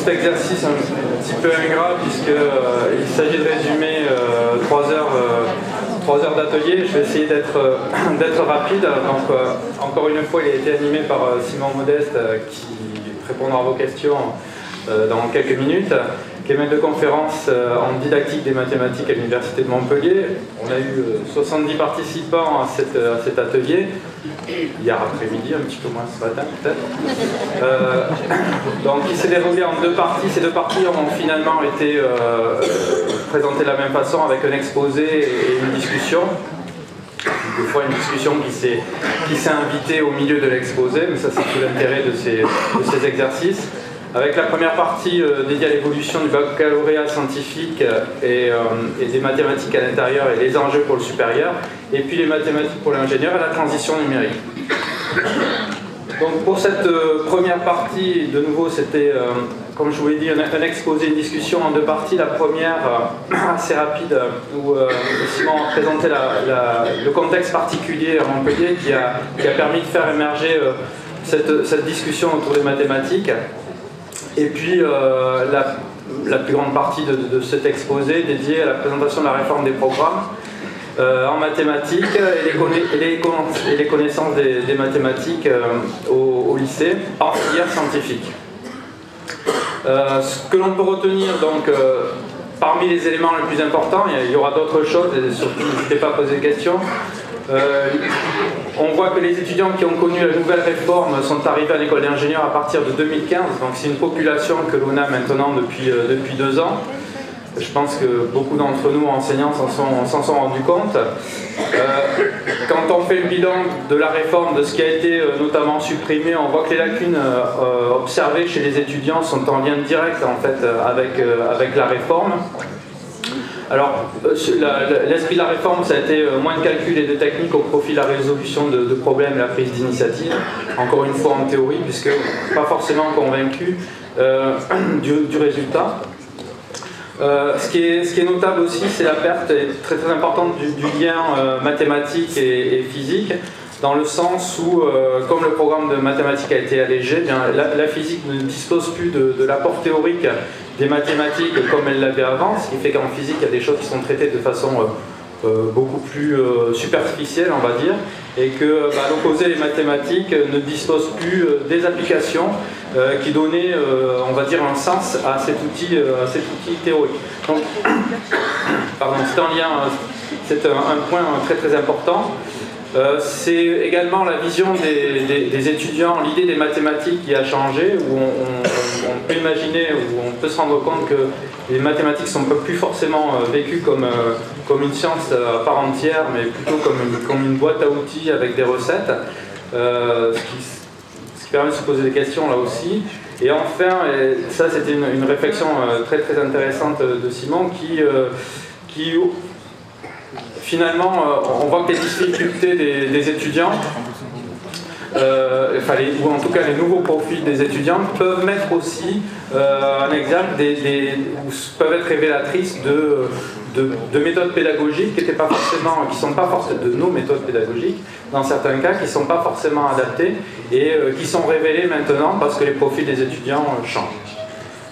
cet exercice un petit peu ingrat puisqu'il s'agit de résumer 3 heures d'atelier. Je vais essayer d'être rapide. Donc, encore une fois, il a été animé par Simon Modeste qui répondra à vos questions dans quelques minutes, qui est maître de conférence en didactique des mathématiques à l'Université de Montpellier. On a eu 70 participants à cet atelier, hier après-midi, un petit peu moins ce matin peut-être. Donc il s'est déroulé en 2 parties. Ces 2 parties ont finalement été présentées de la même façon avec un exposé et une discussion. Des fois une discussion qui s'est invitée au milieu de l'exposé, mais ça c'est tout l'intérêt de ces exercices. Avec la première partie dédiée à l'évolution du baccalauréat scientifique et des mathématiques à l'intérieur et les enjeux pour le supérieur, et puis les mathématiques pour l'ingénieur et la transition numérique. Donc pour cette première partie, de nouveau, c'était, comme je vous l'ai dit, un exposé, une discussion en 2 parties. La première, assez rapide, où Simon a présenté le contexte particulier à Montpellier qui a permis de faire émerger cette discussion autour des mathématiques. Et puis la plus grande partie de cet exposé dédiée à la présentation de la réforme des programmes en mathématiques et les connaissances des mathématiques au lycée en filière scientifique. Ce que l'on peut retenir donc parmi les éléments les plus importants, il y aura d'autres choses et surtout n'hésitez pas à poser des questions. On voit que les étudiants qui ont connu la nouvelle réforme sont arrivés à l'école d'ingénieur à partir de 2015, donc c'est une population que l'on a maintenant depuis 2 ans. Je pense que beaucoup d'entre nous, enseignants, s'en sont rendus compte. Quand on fait le bilan de la réforme, de ce qui a été notamment supprimé, on voit que les lacunes observées chez les étudiants sont en lien direct en fait, avec la réforme. Alors, l'esprit de la réforme, ça a été moins de calcul et de technique au profit de la résolution de problèmes et la prise d'initiative. Encore une fois en théorie, puisque pas forcément convaincu du résultat. Ce qui est notable aussi, c'est la perte très très importante du lien mathématique et physique, dans le sens où, comme le programme de mathématiques a été allégé, bien, la physique ne dispose plus de l'apport théorique des mathématiques comme elle l'avait avant, ce qui fait qu'en physique, il y a des choses qui sont traitées de façon beaucoup plus superficielle, on va dire, et que, à l'opposé, les mathématiques ne disposent plus des applications qui donnaient, on va dire, un sens à cet outil théorique. Donc, pardon, c'est un lien, c'est un point très très important. C'est également la vision des étudiants, l'idée des mathématiques qui a changé, où on peut imaginer, où on peut se rendre compte que les mathématiques ne sont plus forcément vécues comme une science à part entière, mais plutôt comme une boîte à outils avec des recettes, ce qui permet de se poser des questions là aussi. Et enfin, et ça c'était une réflexion très très intéressante de Simon qui finalement, on voit que les difficultés des étudiants, ou en tout cas les nouveaux profils des étudiants, peuvent mettre aussi en exergue ou peuvent être révélatrices de méthodes pédagogiques qui ne sont pas forcément de nos méthodes pédagogiques, dans certains cas, qui ne sont pas forcément adaptées et qui sont révélées maintenant parce que les profils des étudiants changent.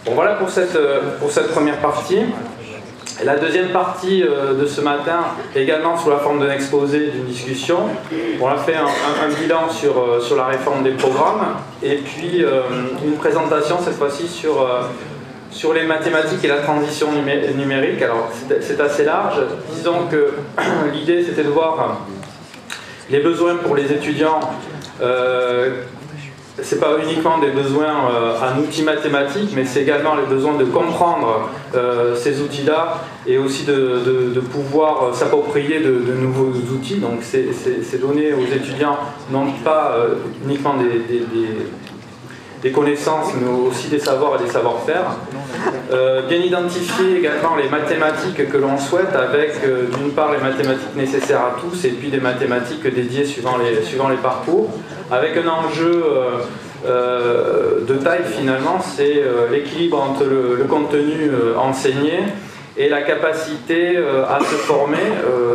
Bon, voilà pour cette première partie. Et la deuxième partie de ce matin, également sous la forme d'un exposé, d'une discussion, on a fait un bilan sur la réforme des programmes et puis une présentation cette fois-ci sur les mathématiques et la transition numérique. Alors c'est assez large. Disons que l'idée c'était de voir les besoins pour les étudiants. C'est pas uniquement des besoins en outils mathématiques, mais c'est également les besoins de comprendre ces outils-là et aussi de pouvoir s'approprier de nouveaux outils. Donc c'est donner aux étudiants non pas uniquement des connaissances, mais aussi des savoirs et des savoir-faire. Bien identifier également les mathématiques que l'on souhaite avec d'une part les mathématiques nécessaires à tous et puis des mathématiques dédiées suivant les parcours, avec un enjeu de taille finalement, c'est l'équilibre entre le contenu enseigné et la capacité à se former.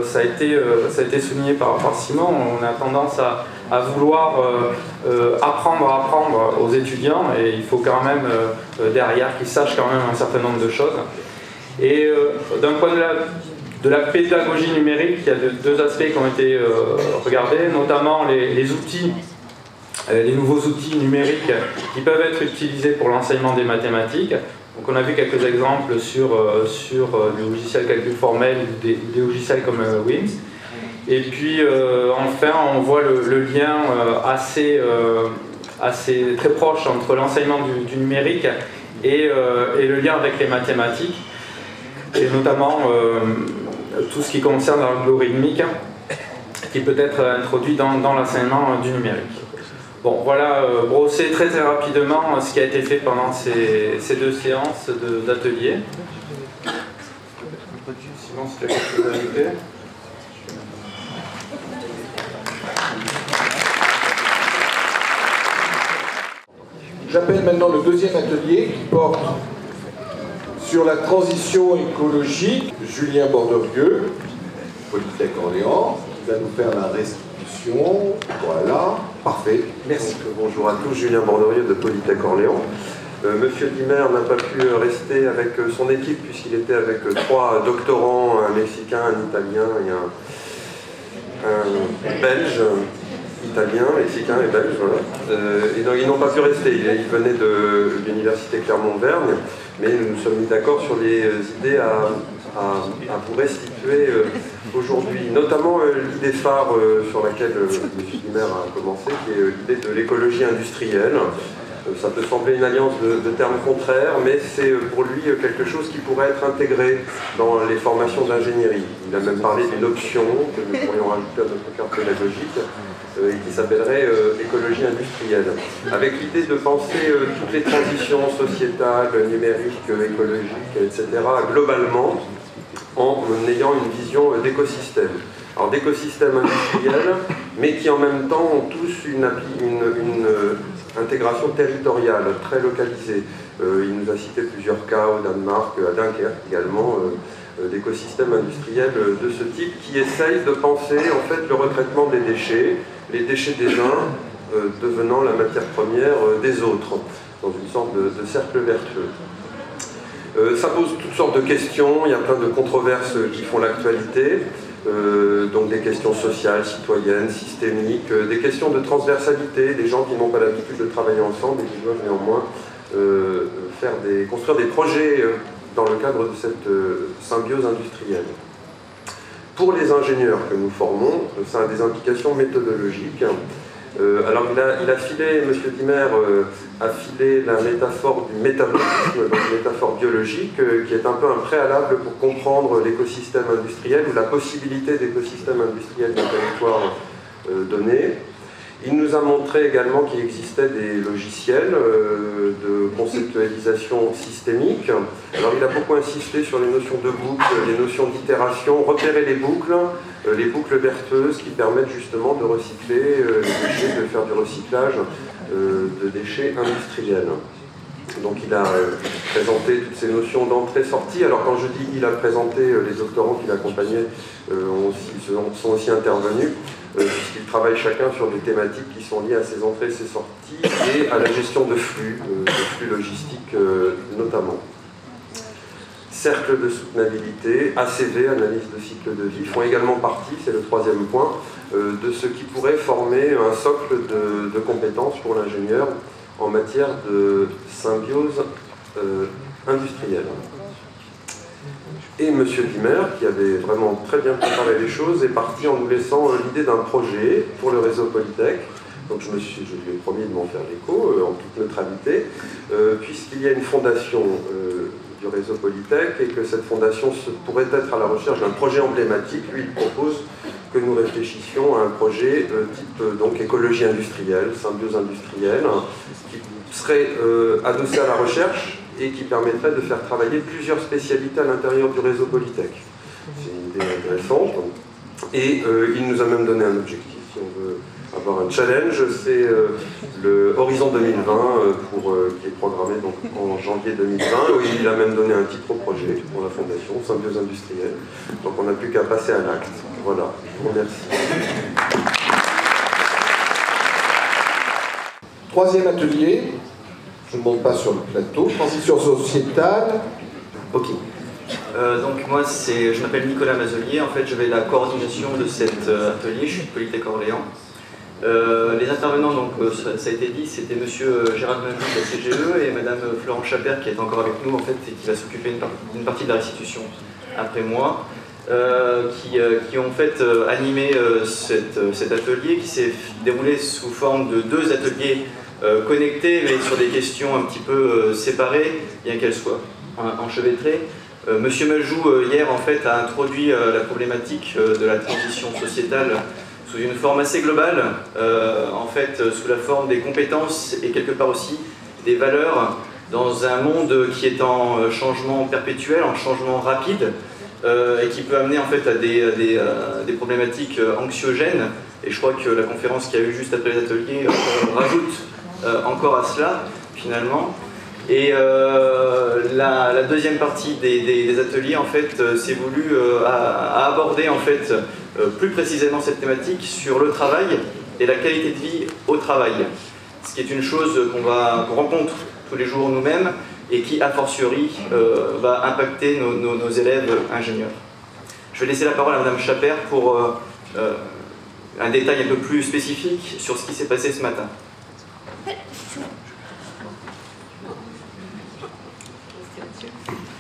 Ça a été souligné par Simon, on a tendance à vouloir apprendre aux étudiants, et il faut quand même derrière qu'ils sachent quand même un certain nombre de choses. Et d'un point de la pédagogie numérique, il y a deux aspects qui ont été regardés, notamment les outils, les nouveaux outils numériques qui peuvent être utilisés pour l'enseignement des mathématiques. Donc on a vu quelques exemples sur des logiciels calcul formel, des logiciels comme WIMS. Et puis enfin on voit le lien très proche entre l'enseignement du numérique et le lien avec les mathématiques, et notamment tout ce qui concerne l'algorithmique qui peut être introduit dans l'enseignement du numérique. Bon, voilà, brossé très rapidement ce qui a été fait pendant ces deux séances d'atelier. Sinon, si tu as quelque chose à ajouter. J'appelle maintenant le deuxième atelier qui porte sur la transition écologique. Julien Borderieux, Polytech Orléans, qui va nous faire la restitution. Voilà, parfait, merci. Donc, bonjour à tous, Julien Borderieux de Polytech Orléans. Monsieur Dimer n'a pas pu rester avec son équipe puisqu'il était avec 3 doctorants, un Mexicain, un Italien et un Belge. Italien, Mexicain et Belge, voilà. Et donc ils n'ont pas pu rester, ils venaient de l'université Clermont-Auvergne, mais nous nous sommes mis d'accord sur les idées à vous restituer aujourd'hui, notamment l'idée phare sur laquelle M. Dimer a commencé, qui est l'idée de l'écologie industrielle. Ça peut sembler une alliance de termes contraires, mais c'est pour lui quelque chose qui pourrait être intégré dans les formations d'ingénierie. Il a même parlé d'une option que nous pourrions rajouter à notre carte pédagogique, qui s'appellerait écologie industrielle, avec l'idée de penser toutes les transitions sociétales, numériques, écologiques, etc., globalement, en ayant une vision d'écosystème. Alors d'écosystème industriel, mais qui en même temps ont tous une intégration territoriale, très localisée. Il nous a cité plusieurs cas au Danemark, à Dunkerque également, d'écosystèmes industriels de ce type, qui essayent de penser en fait le retraitement des déchets, les déchets des uns devenant la matière première des autres, dans une sorte de cercle vertueux. Ça pose toutes sortes de questions, il y a plein de controverses qui font l'actualité, donc des questions sociales, citoyennes, systémiques, des questions de transversalité, des gens qui n'ont pas l'habitude de travailler ensemble et qui doivent néanmoins construire des projets dans le cadre de cette symbiose industrielle. Pour les ingénieurs que nous formons, ça a des implications méthodologiques. Alors il a filé, M. Dimer a filé la métaphore du métabolisme, donc une métaphore biologique, qui est un peu un préalable pour comprendre l'écosystème industriel ou la possibilité d'écosystème industriel d'un territoire donné. Il nous a montré également qu'il existait des logiciels de conceptualisation systémique. Alors il a beaucoup insisté sur les notions de boucle, les notions d'itération, repérer les boucles vertueuses qui permettent justement de recycler les déchets, de faire du recyclage de déchets industriels. Donc il a présenté toutes ces notions d'entrée-sortie. Alors quand je dis il a présenté, les doctorants qui l'accompagnaient sont aussi intervenus, puisqu'ils travaillent chacun sur des thématiques qui sont liées à ces entrées et ces sorties et à la gestion de flux logistiques notamment. Cercle de soutenabilité, ACV, analyse de cycle de vie, font également partie, c'est le troisième point, de ce qui pourrait former un socle de compétences pour l'ingénieur en matière de symbiose industrielle. Et M. Dimer, qui avait vraiment très bien préparé les choses, est parti en nous laissant l'idée d'un projet pour le réseau Polytech. Donc je lui ai promis de m'en faire l'écho en toute neutralité, puisqu'il y a une fondation du réseau Polytech et que cette fondation pourrait être à la recherche d'un projet emblématique. Lui, il propose que nous réfléchissions à un projet type donc écologie industrielle, symbiose industrielle, qui serait adossé à la recherche et qui permettrait de faire travailler plusieurs spécialités à l'intérieur du réseau Polytech. C'est une idée intéressante. Et il nous a même donné un objectif, si on veut avoir un challenge, c'est le Horizon 2020 qui est programmé donc, en janvier 2020, où il a même donné un titre au projet pour la fondation, Symbiose industrielle. Donc on n'a plus qu'à passer à l'acte. Voilà, je vous remercie. Troisième atelier, je ne monte pas sur le plateau, transition sociétale. Ok. Donc moi, je m'appelle Nicolas Mazelier. En fait, je vais la coordination de cet atelier. Je suis de Polytech Orléans. Les intervenants, donc, ça a été dit, c'était monsieur Gérald Menjou de la CGE et madame Florence Chapert qui est encore avec nous en fait et qui va s'occuper d'une partie de la restitution après moi, qui ont en fait animé cet atelier qui s'est déroulé sous forme de 2 ateliers connectés mais sur des questions un petit peu séparées, bien qu'elles soient enchevêtrées. Monsieur Menjou hier en fait a introduit la problématique de la transition sociétale sous une forme assez globale, en fait sous la forme des compétences et quelque part aussi des valeurs dans un monde qui est en changement perpétuel, en changement rapide et qui peut amener en fait à des problématiques anxiogènes. Et je crois que la conférence qu'il y a eu juste après les ateliers rajoute encore à cela finalement. Et la deuxième partie des ateliers en fait s'est voulu à aborder en fait plus précisément cette thématique sur le travail et la qualité de vie au travail, ce qui est une chose qu'on rencontre tous les jours nous-mêmes et qui a fortiori va impacter nos élèves ingénieurs. Je vais laisser la parole à madame Chapert pour un détail un peu plus spécifique sur ce qui s'est passé ce matin.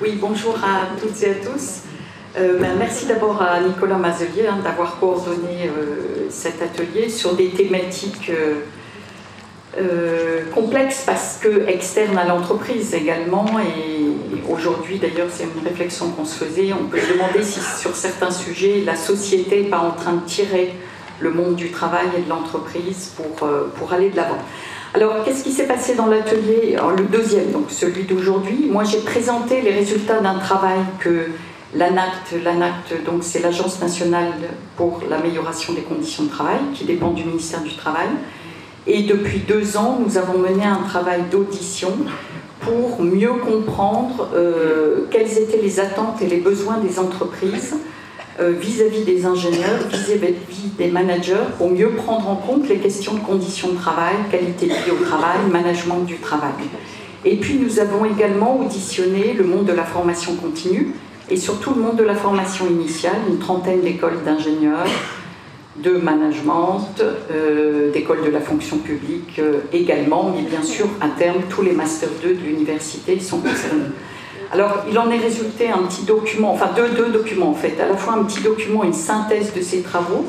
Oui, bonjour à toutes et à tous. Merci d'abord à Nicolas Mazelier d'avoir coordonné cet atelier sur des thématiques complexes parce que externes à l'entreprise également. Et aujourd'hui, d'ailleurs, c'est une réflexion qu'on se faisait. On peut se demander si sur certains sujets, la société n'est pas en train de tirer le monde du travail et de l'entreprise pour aller de l'avant. Alors, qu'est-ce qui s'est passé dans l'atelier? Le deuxième, donc celui d'aujourd'hui. Moi, j'ai présenté les résultats d'un travail que l'ANACT, donc c'est l'Agence nationale pour l'amélioration des conditions de travail, qui dépend du ministère du Travail. Et depuis 2 ans, nous avons mené un travail d'audition pour mieux comprendre quelles étaient les attentes et les besoins des entreprises vis-à-vis des ingénieurs, vis-à-vis des managers, pour mieux prendre en compte les questions de conditions de travail, qualité de vie au travail, management du travail. Et puis nous avons également auditionné le monde de la formation continue et surtout le monde de la formation initiale, une trentaine d'écoles d'ingénieurs, de management, d'écoles de la fonction publique également, mais bien sûr à terme tous les Master 2 de l'université sont concernés. Alors, il en est résulté un petit document, enfin deux documents en fait, à la fois un petit document, une synthèse de ces travaux,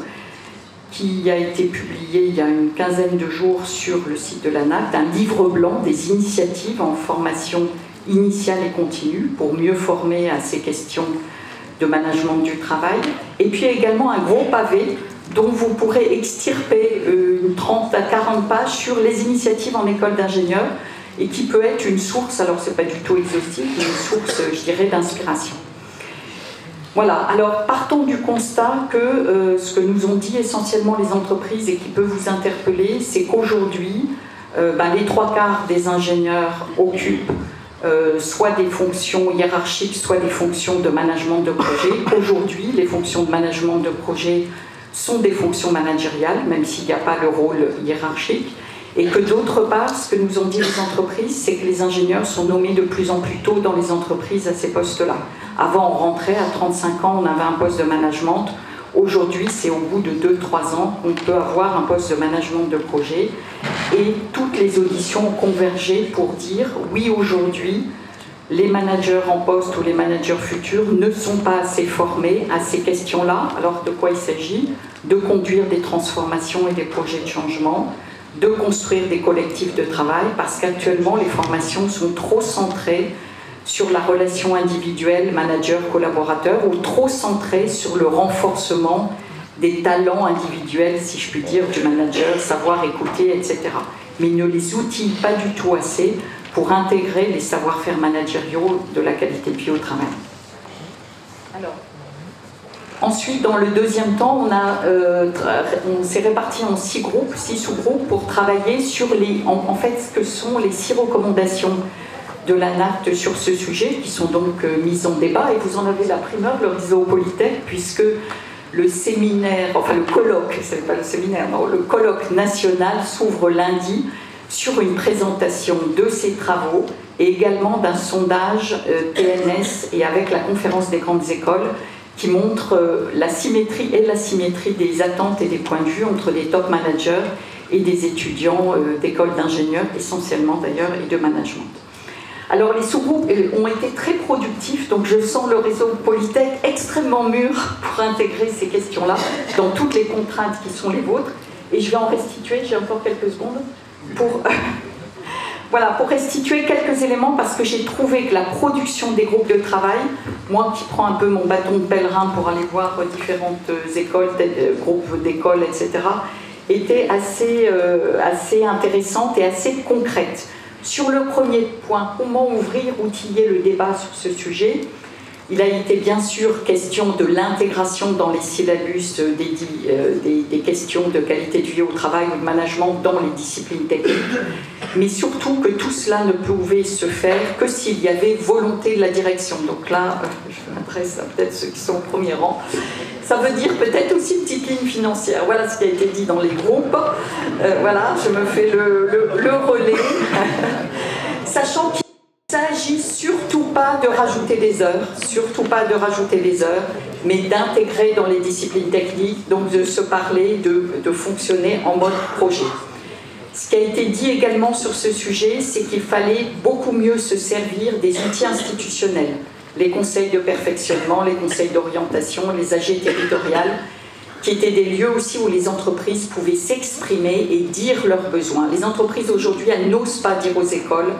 qui a été publié il y a une quinzaine de jours sur le site de l'ANACT, un livre blanc des initiatives en formation initiale et continue, pour mieux former à ces questions de management du travail, et puis également un gros pavé dont vous pourrez extirper une 30 à 40 pages sur les initiatives en école d'ingénieurs, et qui peut être une source, alors c'est pas du tout exhaustif, mais une source, je dirais, d'inspiration. Voilà, alors partons du constat que ce que nous ont dit essentiellement les entreprises et qui peut vous interpeller, c'est qu'aujourd'hui, les 3/4 des ingénieurs occupent soit des fonctions hiérarchiques, soit des fonctions de management de projet. Aujourd'hui, les fonctions de management de projet sont des fonctions managériales, même s'il n'y a pas le rôle hiérarchique. Et que d'autre part, ce que nous ont dit les entreprises, c'est que les ingénieurs sont nommés de plus en plus tôt dans les entreprises à ces postes-là. Avant, on rentrait à 35 ans, on avait un poste de management. Aujourd'hui, c'est au bout de 2-3 ans qu'on peut avoir un poste de management de projet. Et toutes les auditions ont convergé pour dire, oui, aujourd'hui, les managers en poste ou les managers futurs ne sont pas assez formés à ces questions-là. Alors, de quoi il s'agit? De conduire des transformations et des projets de changement, de construire des collectifs de travail, parce qu'actuellement les formations sont trop centrées sur la relation individuelle manager-collaborateur ou trop centrées sur le renforcement des talents individuels, si je puis dire, du manager, savoir écouter, etc. Mais ne les outille pas du tout assez pour intégrer les savoir-faire managériaux de la qualité de vie au travail. Alors, ensuite, dans le deuxième temps, on s'est réparti en 6 sous-groupes pour travailler sur en fait, ce que sont les 6 recommandations de l'ANACT sur ce sujet, qui sont donc mises en débat. Et vous en avez la primeur, le réseau Polytech, puisque le séminaire, enfin le colloque, c'est pas le séminaire, non, le colloque national s'ouvre lundi sur une présentation de ses travaux et également d'un sondage TNS et avec la conférence des grandes écoles qui montre la symétrie et l'asymétrie des attentes et des points de vue entre des top managers et des étudiants d'écoles d'ingénieurs, essentiellement d'ailleurs, et de management. Alors les sous-groupes ont été très productifs, donc je sens le réseau Polytech extrêmement mûr pour intégrer ces questions-là dans toutes les contraintes qui sont les vôtres. Et je vais en restituer, j'ai encore quelques secondes, pour, voilà, pour restituer quelques éléments parce que j'ai trouvé que la production des groupes de travail, moi qui prends un peu mon bâton de pèlerin pour aller voir différentes écoles, groupes d'écoles, etc., était assez intéressante et assez concrète. Sur le premier point, comment ouvrir, outiller le débat sur ce sujet? Il a été bien sûr question de l'intégration dans les syllabus des questions de qualité de vie au travail ou de management dans les disciplines techniques, mais surtout que tout cela ne pouvait se faire que s'il y avait volonté de la direction. Donc là, je m'adresse à peut-être ceux qui sont au premier rang. Ça veut dire peut-être aussi une petite ligne financière. Voilà ce qui a été dit dans les groupes. Voilà, je me fais le relais. Sachant qu'il ne s'agit surtout pas de rajouter des heures, mais d'intégrer dans les disciplines techniques, donc de se parler, de fonctionner en mode projet. Ce qui a été dit également sur ce sujet, c'est qu'il fallait beaucoup mieux se servir des outils institutionnels. Les conseils de perfectionnement, les conseils d'orientation, les AG territoriales, qui étaient des lieux aussi où les entreprises pouvaient s'exprimer et dire leurs besoins. Les entreprises aujourd'hui, elles n'osent pas dire aux écoles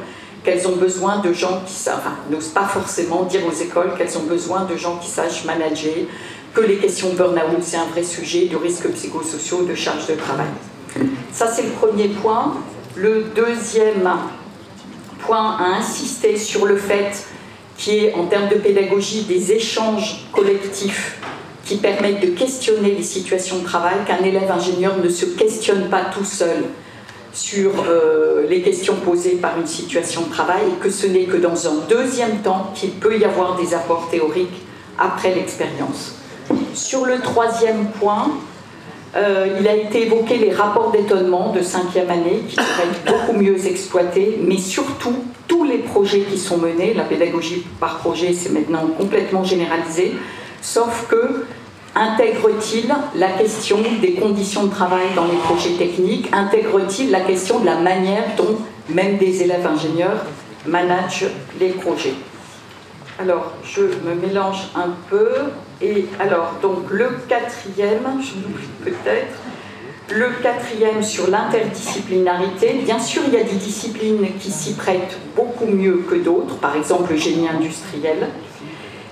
qu'elles ont besoin de gens qui savent, enfin, n'osent pas forcément dire aux écoles qu'elles ont besoin de gens qui sachent manager, que les questions de burn-out, c'est un vrai sujet, de risques psychosociaux, de charge de travail. Ça, c'est le premier point. Le deuxième point a insisté sur le fait qu'il y ait, en termes de pédagogie, des échanges collectifs qui permettent de questionner les situations de travail, qu'un élève ingénieur ne se questionne pas tout seul sur les questions posées par une situation de travail et que ce n'est que dans un deuxième temps qu'il peut y avoir des apports théoriques après l'expérience. Sur le troisième point, il a été évoqué les rapports d'étonnement de 5e année qui devraient être beaucoup mieux exploités, mais surtout tous les projets qui sont menés, la pédagogie par projet c'est maintenant complètement généralisé, sauf que intègre-t-il la question des conditions de travail dans les projets techniques? Intègre-t-il la question de la manière dont même des élèves ingénieurs managent les projets? Alors, je me mélange un peu. Et alors, donc le quatrième, je l'oublie peut-être, le quatrième sur l'interdisciplinarité. Bien sûr, il y a des disciplines qui s'y prêtent beaucoup mieux que d'autres, par exemple le génie industriel.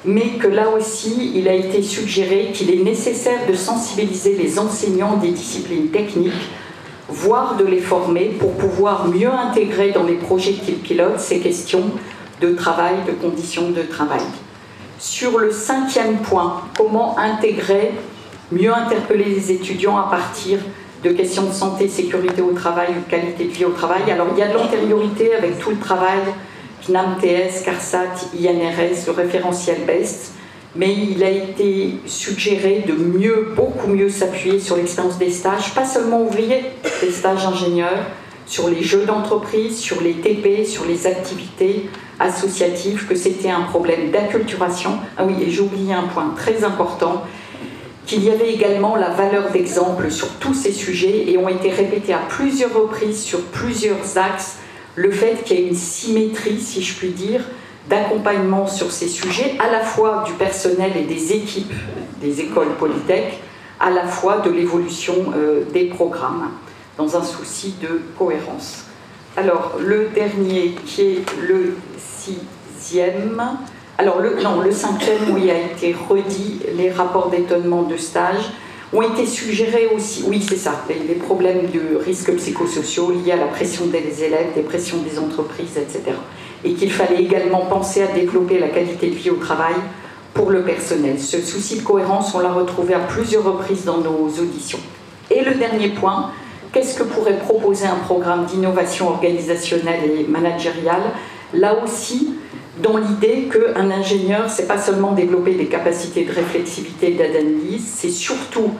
Mais que là aussi, il a été suggéré qu'il est nécessaire de sensibiliser les enseignants des disciplines techniques, voire de les former pour pouvoir mieux intégrer dans les projets qu'ils pilotent ces questions de travail, de conditions de travail. Sur le cinquième point, comment intégrer, mieux interpeller les étudiants à partir de questions de santé, sécurité au travail, de qualité de vie au travail. Alors il y a de l'antériorité avec tout le travail CNAM, TS, CARSAT, INRS, le référentiel BEST, mais il a été suggéré de beaucoup mieux s'appuyer sur l'expérience des stages, pas seulement ouvriers, des stages ingénieurs, sur les jeux d'entreprise, sur les TP, sur les activités associatives, que c'était un problème d'acculturation. Ah oui, et j'ai oublié un point très important, qu'il y avait également la valeur d'exemple sur tous ces sujets et ont été répétés à plusieurs reprises sur plusieurs axes le fait qu'il y ait une symétrie, si je puis dire, d'accompagnement sur ces sujets, à la fois du personnel et des équipes des écoles Polytech, à la fois de l'évolution des programmes, dans un souci de cohérence. Alors, le dernier, qui est le sixième, alors le cinquième, où il a été redit, les rapports d'étonnement de stage, ont été suggérés aussi, oui c'est ça, les problèmes de risques psychosociaux liés à la pression des élèves, des pressions des entreprises, etc. Et qu'il fallait également penser à développer la qualité de vie au travail pour le personnel. Ce souci de cohérence, on l'a retrouvé à plusieurs reprises dans nos auditions. Et le dernier point, qu'est-ce que pourrait proposer un programme d'innovation organisationnelle et managériale? Là aussi, dans l'idée qu'un ingénieur, c'est pas seulement développer des capacités de réflexivité et d'analyse, c'est surtout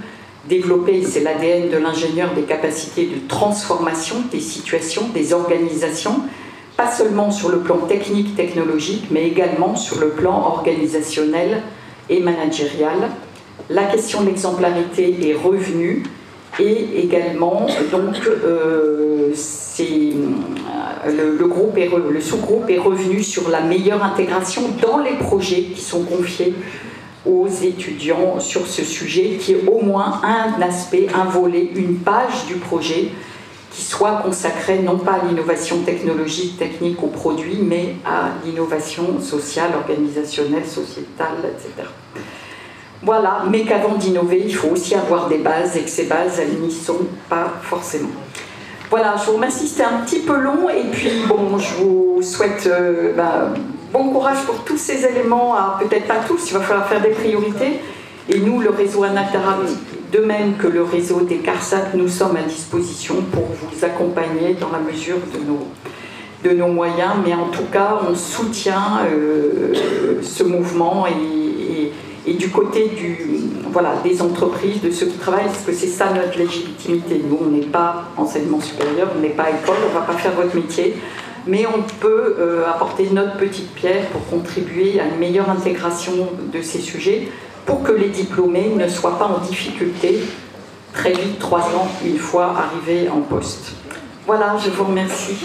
développer, c'est l'ADN de l'ingénieur, des capacités de transformation des situations, des organisations, pas seulement sur le plan technique, technologique, mais également sur le plan organisationnel et managérial. La question de l'exemplarité est revenue et également, donc, le sous-groupe est revenu sur la meilleure intégration dans les projets qui sont confiés aux étudiants sur ce sujet, qui est au moins un aspect, un volet, une page du projet qui soit consacré non pas à l'innovation technologique, technique ou produit, mais à l'innovation sociale, organisationnelle, sociétale, etc. Voilà, mais qu'avant d'innover, il faut aussi avoir des bases et que ces bases, elles n'y sont pas forcément. Voilà, je vous remercie, c'était un petit peu long et puis bon, je vous souhaite bon courage pour tous ces éléments, peut-être pas tous, il va falloir faire des priorités. Et nous, le réseau Anaterra, de même que le réseau des CARSAT, nous sommes à disposition pour vous accompagner dans la mesure de nos moyens, mais en tout cas, on soutient ce mouvement et du côté des entreprises, de ceux qui travaillent, parce que c'est ça notre légitimité. Nous, on n'est pas enseignement supérieur, on n'est pas école, on ne va pas faire votre métier, mais on peut apporter notre petite pierre pour contribuer à une meilleure intégration de ces sujets, pour que les diplômés ne soient pas en difficulté très vite, 3 ans, une fois arrivés en poste. Voilà, je vous remercie.